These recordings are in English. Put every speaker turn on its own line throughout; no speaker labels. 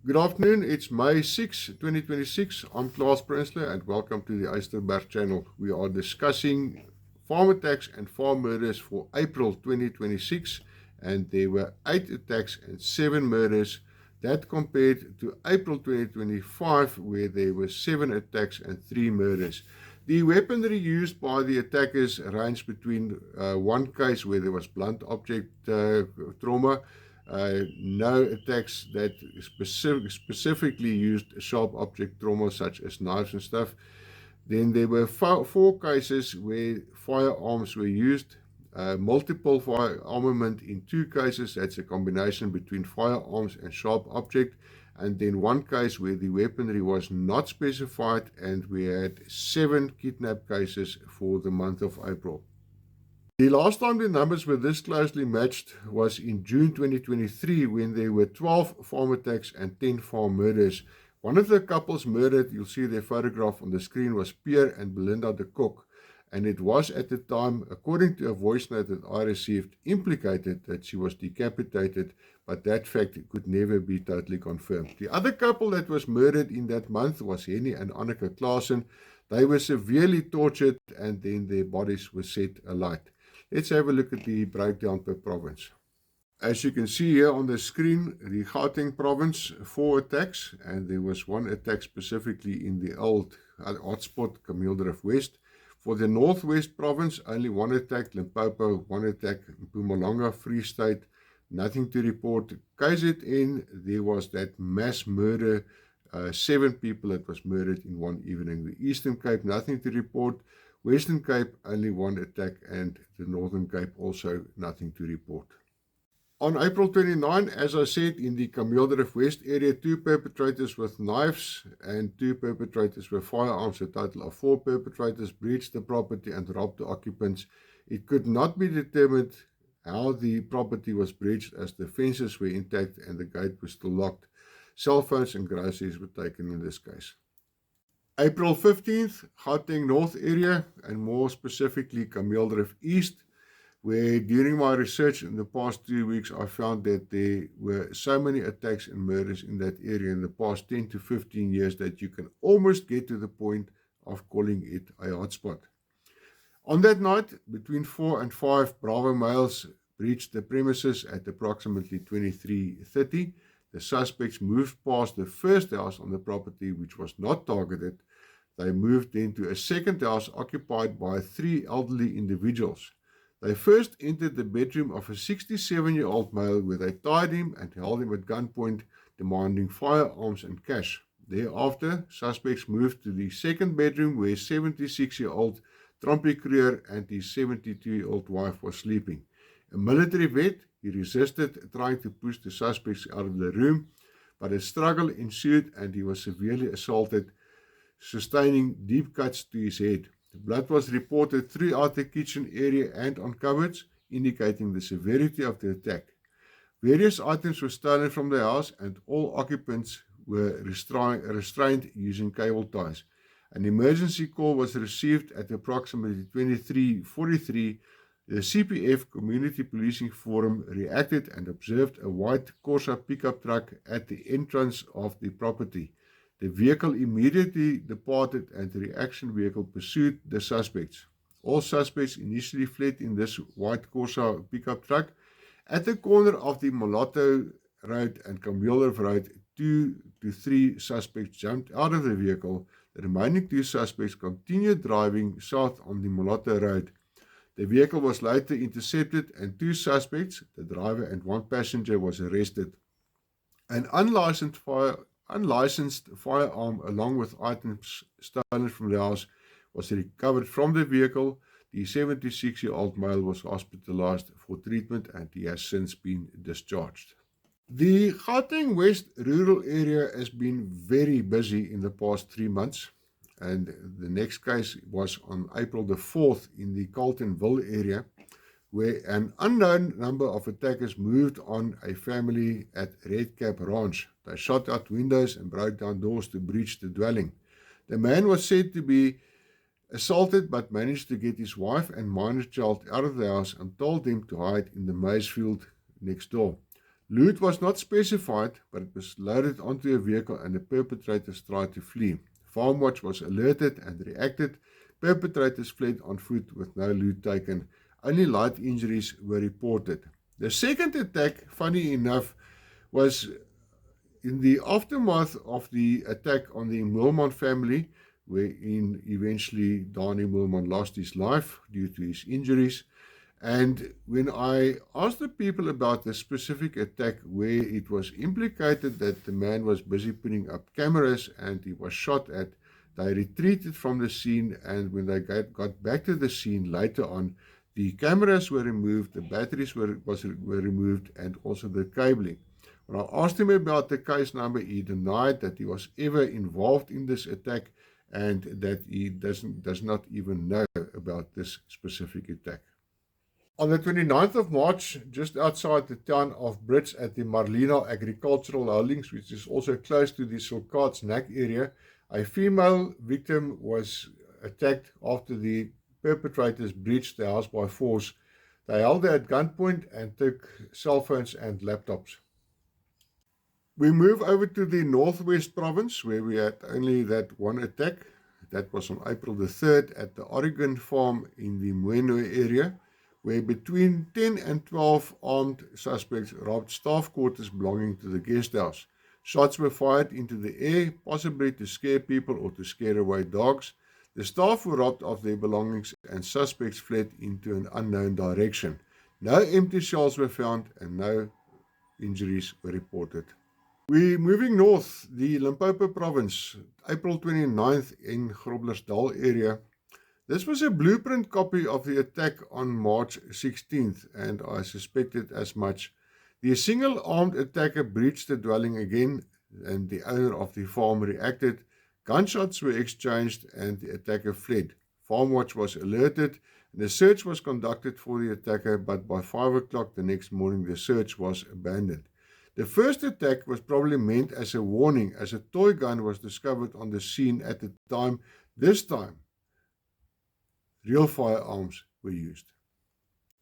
Good afternoon, it's May 6, 2026. I'm Klaas Prinsloo and welcome to the Eysterberg channel. We are discussing farm attacks and farm murders for April 2026, and there were 8 attacks and 7 murders. That compared to April 2025, where there were 7 attacks and 3 murders. The weaponry used by the attackers ranged between one case where there was blunt object trauma, no attacks that specifically used sharp object trauma such as knives and stuff. Then there were 4 cases where firearms were used, multiple fire armament in 2 cases. That's a combination between firearms and sharp object. And then 1 case where the weaponry was not specified, and we had 7 kidnap cases for the month of April. The last time the numbers were this closely matched was in June 2023, when there were 12 farm attacks and 10 farm murders. One of the couples murdered, you'll see their photograph on the screen, was Pierre and Belinda de Kock, and it was at the time, according to a voice note that I received, implicated that she was decapitated, but that fact could never be totally confirmed. The other couple that was murdered in that month was Henny and Anneke Klaasen. They were severely tortured and then their bodies were set alight. Let's have a look at the breakdown per province. As you can see here on the screen, the Gauteng province, 4 attacks, and there was 1 attack specifically in the old hotspot, Kameeldrift West. For the Northwest province, only 1 attack, Limpopo, 1 attack, Mpumalanga, Free State, nothing to report. KZN, there was that mass murder, 7 people that was murdered in one evening. The Eastern Cape, nothing to report. Western Cape, only 1 attack, and the Northern Cape also nothing to report. On April 29, as I said, in the Kameeldrift West area, 2 perpetrators with knives and 2 perpetrators with firearms. A total of 4 perpetrators breached the property and robbed the occupants. It could not be determined how the property was breached, as the fences were intact and the gate was still locked. Cell phones and groceries were taken in this case. April 15th, Gauteng North area, and more specifically Kameeldrift East, where during my research in the past 2 weeks, I found that there were so many attacks and murders in that area in the past 10 to 15 years that you can almost get to the point of calling it a hotspot. On that night, between 4 and 5 Bravo males breached the premises at approximately 23:30. The suspects moved past the first house on the property, which was not targeted. They moved then to a second house occupied by 3 elderly individuals. They first entered the bedroom of a 67-year-old male, where they tied him and held him at gunpoint, demanding firearms and cash. Thereafter, suspects moved to the second bedroom, where 76-year-old Trumpy Creer and his 72-year-old wife was sleeping. A military vet, he resisted trying to push the suspects out of the room, but a struggle ensued and he was severely assaulted, sustaining deep cuts to his head. Blood was reported throughout the kitchen area and on cupboards, indicating the severity of the attack. Various items were stolen from the house and all occupants were restrained using cable ties. An emergency call was received at approximately 23:43. The CPF Community Policing Forum reacted and observed a white Corsa pickup truck at the entrance of the property. The vehicle immediately departed and the reaction vehicle pursued the suspects. All suspects initially fled in this white Corsa pickup truck. At the corner of the Mulatto Road and Kameeldrift Road, 2 to 3 suspects jumped out of the vehicle. The remaining 2 suspects continued driving south on the Mulatto Road. The vehicle was later intercepted and 2 suspects, the driver and 1 passenger, was arrested. An unlicensed firearm along with items stolen from the house was recovered from the vehicle. The 76-year-old male was hospitalized for treatment and he has since been discharged. The Gauteng West rural area has been very busy in the past 3 months, and the next case was on April the 4th in the Carltonville area, where an unknown number of attackers moved on a family at Red Cap Ranch. They shot out windows and broke down doors to breach the dwelling. The man was said to be assaulted but managed to get his wife and minor child out of the house and told them to hide in the maize field next door. Loot was not specified, but it was loaded onto a vehicle and the perpetrators tried to flee. FarmWatch was alerted and reacted. Perpetrators fled on foot with no loot taken. Only light injuries were reported. The second attack, funny enough, was in the aftermath of the attack on the Moelman family, wherein eventually Danie Moelman lost his life due to his injuries. And when I asked the people about the specific attack where it was implicated that the man was busy putting up cameras and he was shot at, they retreated from the scene, and when they got back to the scene later on, the cameras were removed, the batteries were removed, and also the cabling. When I asked him about the case number, he denied that he was ever involved in this attack and that he does not even know about this specific attack. On the 29th of March, just outside the town of Brits at the Marlena Agricultural Holdings, which is also close to the Silkaardsnak area, a female victim was attacked after the perpetrators breached the house by force. They held her at gunpoint and took cell phones and laptops. We move over to the Northwest Province, where we had only that one attack. That was on April the 3rd at the Oregon farm in the Moeno area, where between 10 and 12 armed suspects robbed staff quarters belonging to the guest house. Shots were fired into the air, possibly to scare people or to scare away dogs. The staff were robbed of their belongings and suspects fled into an unknown direction. No empty shells were found and no injuries were reported. We're moving north, the Limpopo province, April 29th in Groblersdal area. This was a blueprint copy of the attack on March 16th, and I suspected as much. The single-armed attacker breached the dwelling again, and the owner of the farm reacted. Gunshots were exchanged, and the attacker fled. FarmWatch was alerted, and a search was conducted for the attacker, but by 5 o'clock the next morning the search was abandoned. The first attack was probably meant as a warning, as a toy gun was discovered on the scene at the time. This time, real firearms were used.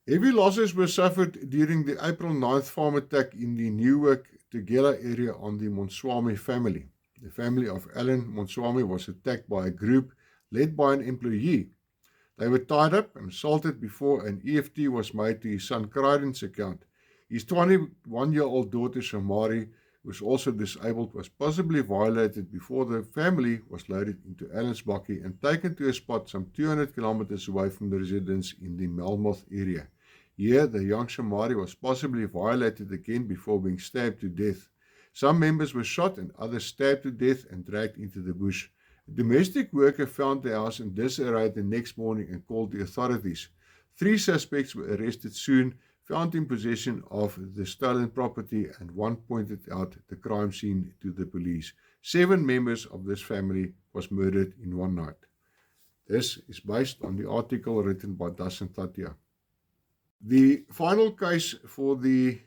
Heavy losses were suffered during the April 9th farm attack in the Newark Tugela area on the Monswami family. The family of Alan Monswami was attacked by a group led by an employee. They were tied up and assaulted before an EFT was made to his son Kryden's account. His 21-year-old daughter Shamari, who was also disabled, was possibly violated before the family was loaded into Alan's bakkie and taken to a spot some 200 kilometers away from the residence in the Melmoth area. Here, the young Shamari was possibly violated again before being stabbed to death. Some members were shot and others stabbed to death and dragged into the bush. A domestic worker found the house in disarray the next morning and called the authorities. 3 suspects were arrested soon, found in possession of the stolen property, and one pointed out the crime scene to the police. 7 members of this family was murdered in one night. This is based on the article written by Dasan Tatia. The final case for the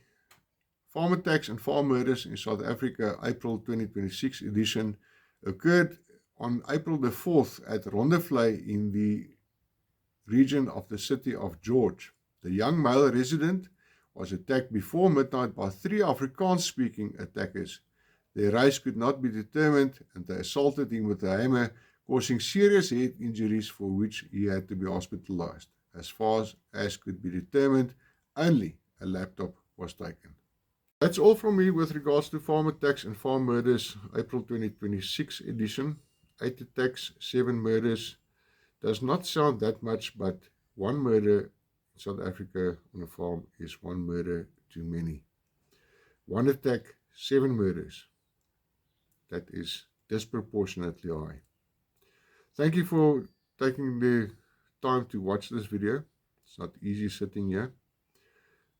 farm attacks and farm murders in South Africa, April 2026 edition, occurred on April the 4th at Rondevlei in the region of the city of George. The young male resident was attacked before midnight by 3 Afrikaans-speaking attackers. Their race could not be determined, and they assaulted him with a hammer, causing serious head injuries for which he had to be hospitalized. As far as could be determined, only a laptop was taken. That's all from me with regards to farm attacks and farm murders, April 2026 edition. 8 attacks, 7 murders. Does not sound that much, but one murder South Africa on a farm is one murder too many. 1 attack, 7 murders. That is disproportionately high. Thank you for taking the time to watch this video. It's not easy sitting here.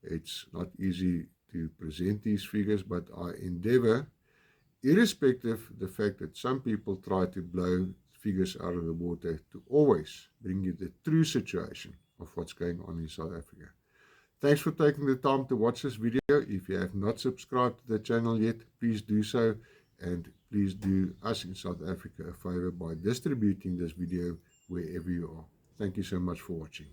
It's not easy to present these figures, but I endeavor, irrespective of the fact that some people try to blow figures out of the water, to always bring you the true situation of what's going on in South Africa. Thanks for taking the time to watch this video. If you have not subscribed to the channel yet, please do so, and please do us in South Africa a favor by distributing this video wherever you are. Thank you so much for watching.